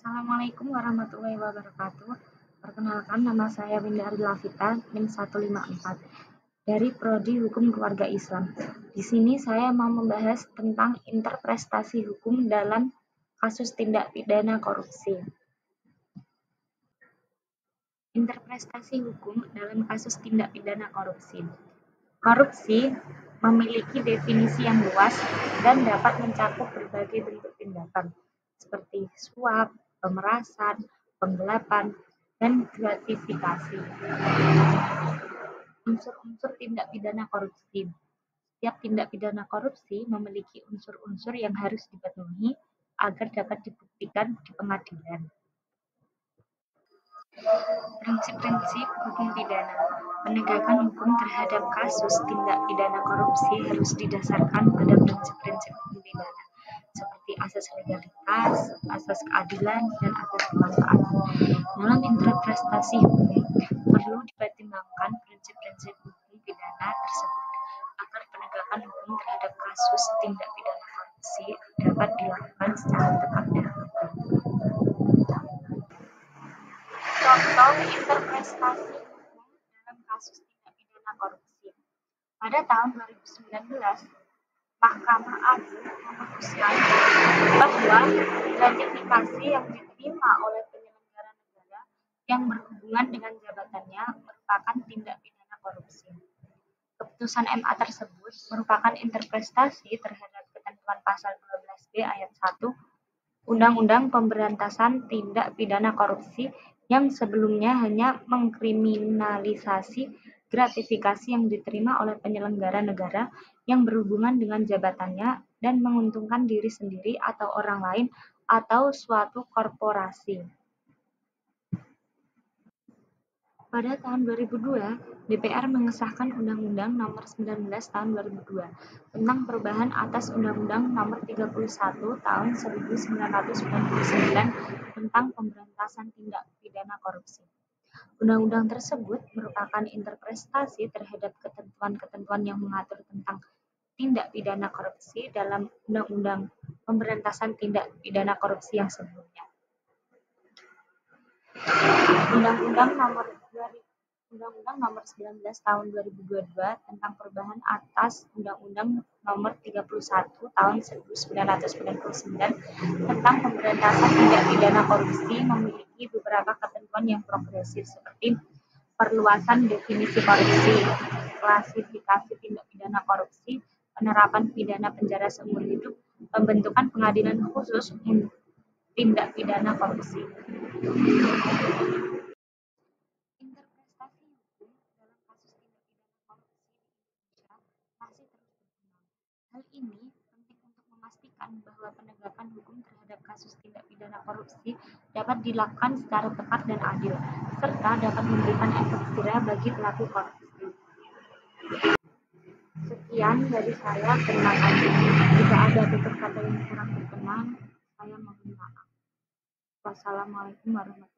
Assalamualaikum warahmatullahi wabarakatuh. Perkenalkan, nama saya Winda Ari Lavita, NIM 154, dari Prodi Hukum Keluarga Islam. Di sini saya mau membahas tentang interpretasi hukum dalam kasus tindak pidana korupsi. Interpretasi hukum dalam kasus tindak pidana korupsi. Korupsi memiliki definisi yang luas dan dapat mencakup berbagai bentuk tindakan, seperti suap, pemerasan, penggelapan, dan gratifikasi. Unsur-unsur tindak pidana korupsi. Setiap tindak pidana korupsi memiliki unsur-unsur yang harus dipenuhi agar dapat dibuktikan di pengadilan. Prinsip-prinsip hukum pidana. Penegakan hukum terhadap kasus tindak pidana korupsi harus didasarkan pada prinsip-prinsip hukum pidana, seperti asas legalitas, asas keadilan, dan asas kemanfaatan. Dalam interpretasi hukum, perlu dipertimbangkan prinsip-prinsip hukum pidana tersebut, agar penegakan hukum terhadap kasus tindak pidana korupsi dapat dilakukan secara tepat dan akurat. Contoh interpretasi hukum dalam kasus tindak pidana korupsi. Pada tahun 2019, Mahkamah Agung memutuskan bahwa gratifikasi yang diterima oleh penyelenggara negara yang berhubungan dengan jabatannya merupakan tindak pidana korupsi. Keputusan MA tersebut merupakan interpretasi terhadap ketentuan pasal 12B ayat 1 Undang-Undang Pemberantasan Tindak Pidana Korupsi yang sebelumnya hanya mengkriminalisasi gratifikasi yang diterima oleh penyelenggara negara yang berhubungan dengan jabatannya dan menguntungkan diri sendiri atau orang lain atau suatu korporasi. Pada tahun 2002, DPR mengesahkan Undang-Undang Nomor 19 Tahun 2002 tentang perubahan atas Undang-Undang Nomor 31 Tahun 1999 tentang pemberantasan tindak pidana korupsi. Undang-undang tersebut merupakan interpretasi terhadap ketentuan-ketentuan yang mengatur tentang tindak pidana korupsi dalam Undang-Undang Pemberantasan Tindak Pidana Korupsi yang sebelumnya. Undang-Undang Nomor 19 Tahun 2022 tentang perubahan atas Undang-Undang Nomor 31 Tahun 1999 tentang pemberantasan tindak pidana korupsi memiliki beberapa ketentuan yang progresif seperti perluasan definisi korupsi, klasifikasi tindak pidana korupsi, penerapan pidana penjara seumur hidup, pembentukan pengadilan khusus tindak pidana korupsi. Interpretasi hukum dalam kasus tindak pidana korupsi di Indonesia masih terus berkembang. Hal ini penting untuk memastikan bahwa penegakan hukum terhadap kasus tindak pidana korupsi dapat dilakukan secara tepat dan adil, serta dapat memberikan efek jera bagi pelaku korupsi. Sekian dari saya, terima kasih. Jika ada tutur kata yang kurang berkenan, saya mohon maaf. Wassalamualaikum warahmatullahi wabarakatuh.